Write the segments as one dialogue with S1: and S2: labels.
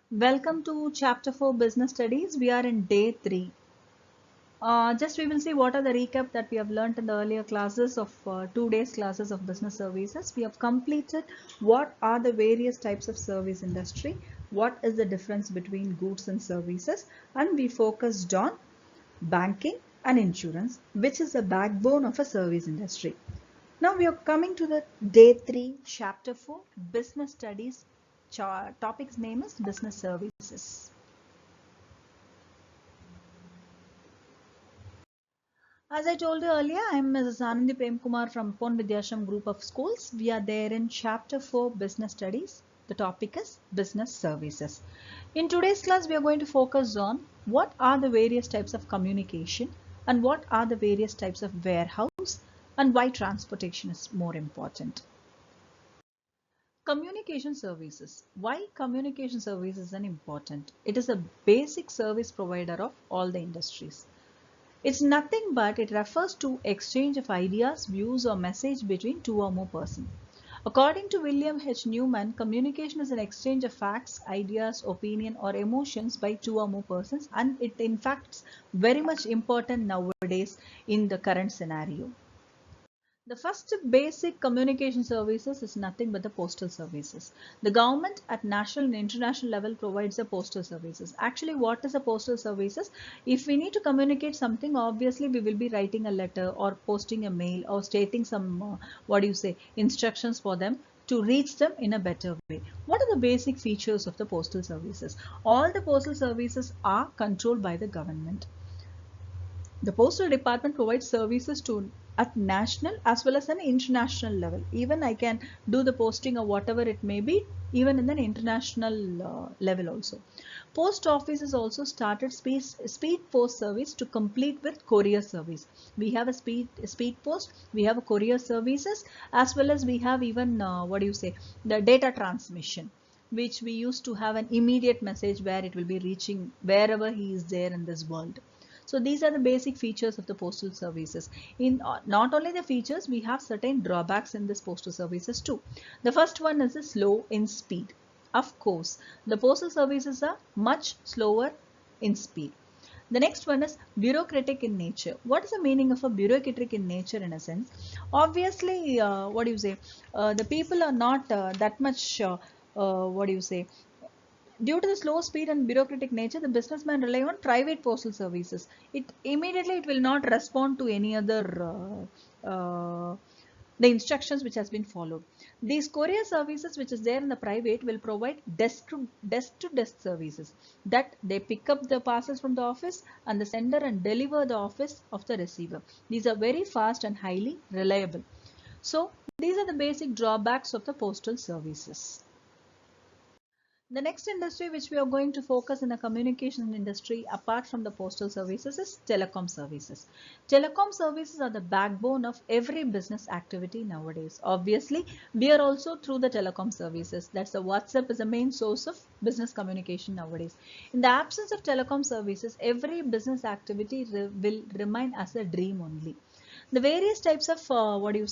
S1: Welcome to Chapter 4 Business Studies. We are in day 3. Just we will see what are the recap that we have learned in the earlier classes of 2 days classes of business services. We have completed what are the various types of service industry, what is the difference between goods and services, and we focused on banking and insurance, which is the backbone of a service industry. Now we are coming to the day 3, chapter 4, business studies. Topic's name is business services. As I told you earlier, I am Mrs. Anandi Prem Kumar from Pon Vidyashram Group of Schools. We are there in chapter 4, business studies. The topic is business services. In today's class, we are going to focus on what are the various types of communication and what are the various types of warehouse and why transportation is more important. Communication services. Why communication services are important? It is a basic service provider of all the industries. It's nothing but it refers to exchange of ideas, views or message between two or more persons. According to William H. Newman, communication is an exchange of facts, ideas, opinion or emotions by two or more persons, and it in fact is very much important nowadays in the current scenario. The first basic communication services is nothing but the postal services. The government at national and international level provides the postal services. Actually, what is a postal services? If we need to communicate something, obviously we will be writing a letter or posting a mail or stating some, instructions for them to reach them in a better way. What are the basic features of the postal services? All the postal services are controlled by the government. The postal department provides services to at national as well as an international level. Even I can do the posting or whatever it may be, even in an international level also. Post office has also started speed post service to complete with courier service. We have a speed post, we have a courier services, as well as we have even the data transmission, which we used to have an immediate message where it will be reaching wherever he is there in this world. So these are the basic features of the postal services. In not only the features, we have certain drawbacks in this postal services too. The first one is the slow in speed. Of course, the postal services are much slower in speed. The next one is bureaucratic in nature. What is the meaning of a bureaucratic in nature in a sense? Obviously, the people are not that much, due to the slow speed and bureaucratic nature, the businessman rely on private postal services. It will not respond to any other the instructions which has been followed. These courier services which is there in the private will provide desk to desk services, that they pick up the parcels from the office and the sender and deliver the office of the receiver. These are very fast and highly reliable. So these are the basic drawbacks of the postal services. The next industry which we are going to focus in the communication industry apart from the postal services is telecom services. Telecom services are the backbone of every business activity nowadays. Obviously, we are also through the telecom services. That's the WhatsApp is the main source of business communication nowadays. In the absence of telecom services, every business activity will remain as a dream only. The various types of telecom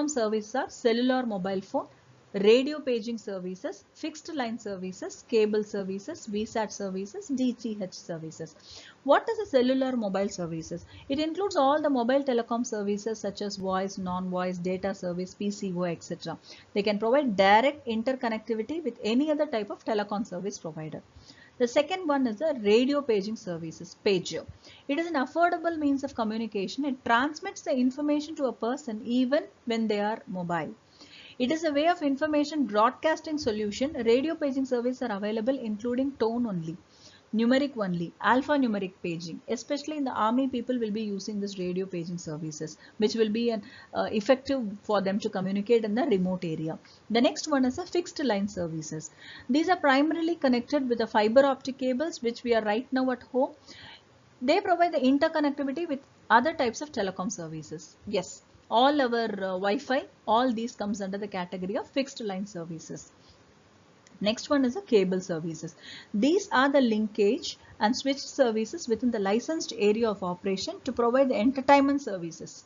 S1: services are cellular mobile phone, radio paging services, fixed line services, cable services, VSAT services, DTH services. What is a cellular mobile services? It includes all the mobile telecom services such as voice, non-voice, data service, PCO, etc. They can provide direct interconnectivity with any other type of telecom service provider. The second one is the radio paging services, pager. It is an affordable means of communication. It transmits the information to a person even when they are mobile. It is a way of information broadcasting solution. Radio paging services are available including tone only, numeric only, alphanumeric paging. Especially in the army, people will be using this radio paging services, which will be an effective for them to communicate in the remote area. The next one is a fixed line services. These are primarily connected with the fiber optic cables, which we are right now at home. They provide the interconnectivity with other types of telecom services. Yes, all our Wi-Fi, all these comes under the category of fixed line services. Next one is the cable services. These are the linkage and switch services within the licensed area of operation to provide the entertainment services.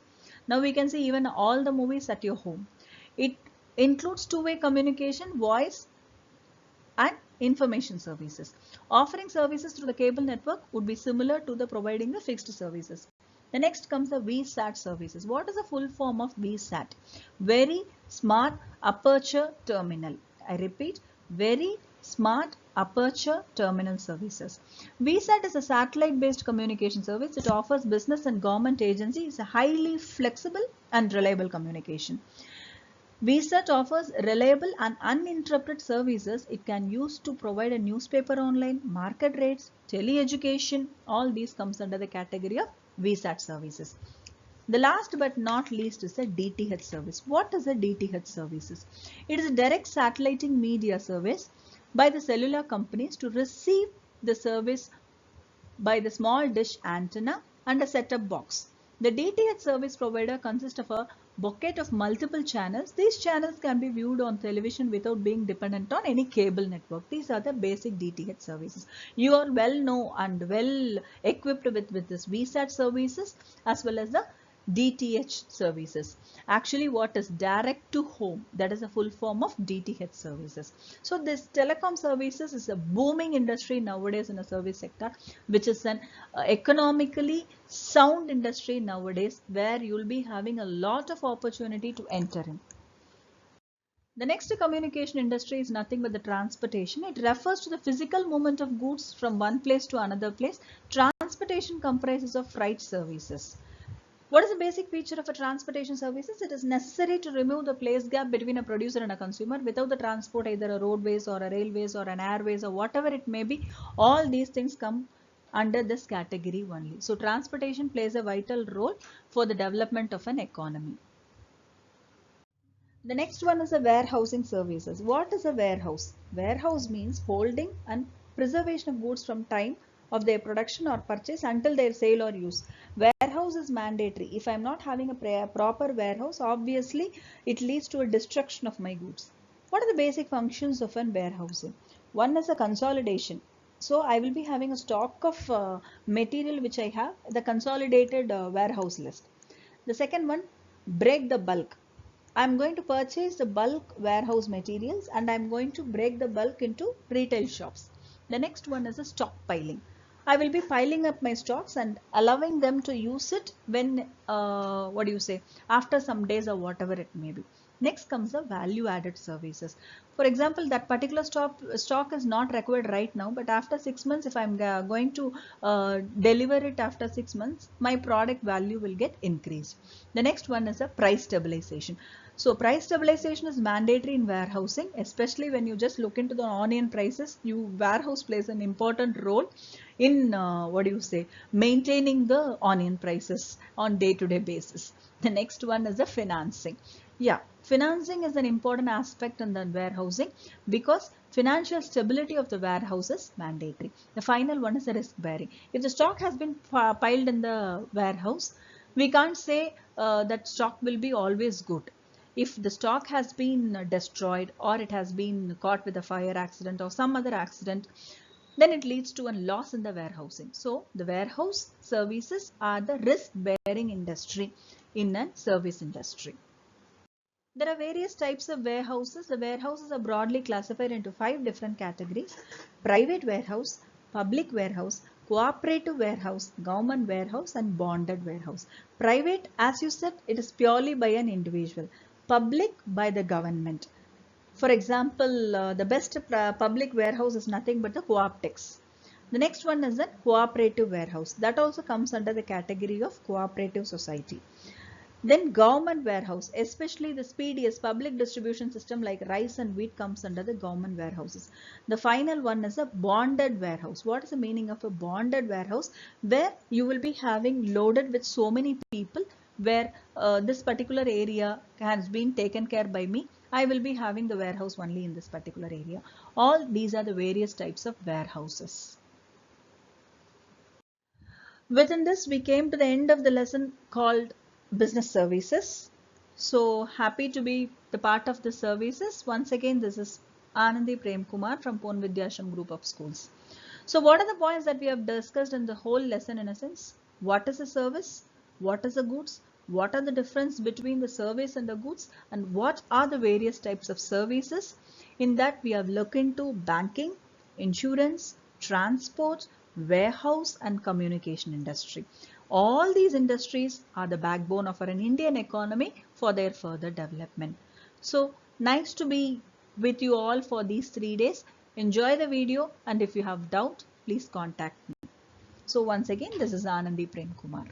S1: Now we can see even all the movies at your home. It includes two-way communication, voice and information services. Offering services through the cable network would be similar to the providing the fixed services. The next comes the VSAT services. What is the full form of VSAT? Very Smart Aperture Terminal. I repeat, Very Smart Aperture Terminal Services. VSAT is a satellite-based communication service. It offers business and government agencies a highly flexible and reliable communication. VSAT offers reliable and uninterrupted services. It can use to provide a newspaper online, market rates, tele-education. All these comes under the category of VSAT services. The last but not least is a DTH service. What is a DTH services? It is a direct satelliting media service by the cellular companies to receive the service by the small dish antenna and a set-top box. The DTH service provider consists of a bouquet of multiple channels. These channels can be viewed on television without being dependent on any cable network. These are the basic DTH services. You are well known and well equipped with this VSAT services as well as the DTH services. Actually, what is direct to home? That is a full form of DTH services. So this telecom services is a booming industry nowadays in the service sector, which is an economically sound industry nowadays where you will be having a lot of opportunity to enter in. The next communication industry is nothing but the transportation. It refers to the physical movement of goods from one place to another place. Transportation comprises of freight services. What is the basic feature of a transportation services? It is necessary to remove the place gap between a producer and a consumer. Without the transport, either a roadways or a railways or an airways or whatever it may be, all these things come under this category only. So transportation plays a vital role for the development of an economy. The next one is the warehousing services. What is a warehouse? Warehouse means holding and preservation of goods from time of their production or purchase until their sale or use. Warehouse is mandatory. If I am not having a proper warehouse, obviously it leads to a destruction of my goods. What are the basic functions of a warehousing? One is a consolidation. So I will be having a stock of material which I have, the consolidated warehouse list. The second one, break the bulk. I'm going to purchase the bulk warehouse materials and I'm going to break the bulk into retail shops. The next one is a stockpiling. I will be piling up my stocks and allowing them to use it when, after some days or whatever it may be. Next comes the value added services. For example, that particular stock is not required right now, but after 6 months, if I'm going to deliver it after 6 months, my product value will get increased. The next one is a price stabilization. So price stabilization is mandatory in warehousing, especially when you just look into the onion prices. Warehouse plays an important role in maintaining the onion prices on day-to-day basis. The next one is the financing. Yeah, financing is an important aspect in the warehousing because financial stability of the warehouse is mandatory. The final one is the risk bearing. If the stock has been piled in the warehouse, we can't say that stock will be always good. If the stock has been destroyed or it has been caught with a fire accident or some other accident, then it leads to a loss in the warehousing. So the warehouse services are the risk bearing industry in a service industry. There are various types of warehouses. The warehouses are broadly classified into 5 different categories: private warehouse, public warehouse, cooperative warehouse, government warehouse, and bonded warehouse. Private, as you said, it is purely by an individual. Public, by the government. For example, the best public warehouse is nothing but the Cooptex. The next one is a cooperative warehouse. That also comes under the category of cooperative society. Then government warehouse, especially the PDS, public distribution system like rice and wheat, comes under the government warehouses. The final one is a bonded warehouse. What is the meaning of a bonded warehouse? Where you will be having loaded with so many people, where this particular area has been taken care by me. I will be having the warehouse only in this particular area. All these are the various types of warehouses. Within this, we came to the end of the lesson called business services. So happy to be the part of the services. Once again, this is Anandi Prem Kumar from Pon Vidyashram Group of Schools. So what are the points that we have discussed in the whole lesson in a sense? What is a service? What is the goods? what are the difference between the service and the goods, and what are the various types of services. In that we have looked into banking, insurance, transport, warehouse and communication industry. All these industries are the backbone of an Indian economy for their further development. So nice to be with you all for these 3 days. Enjoy the video, and if you have doubt, please contact me. So once again, this is Anandi Prem Kumar.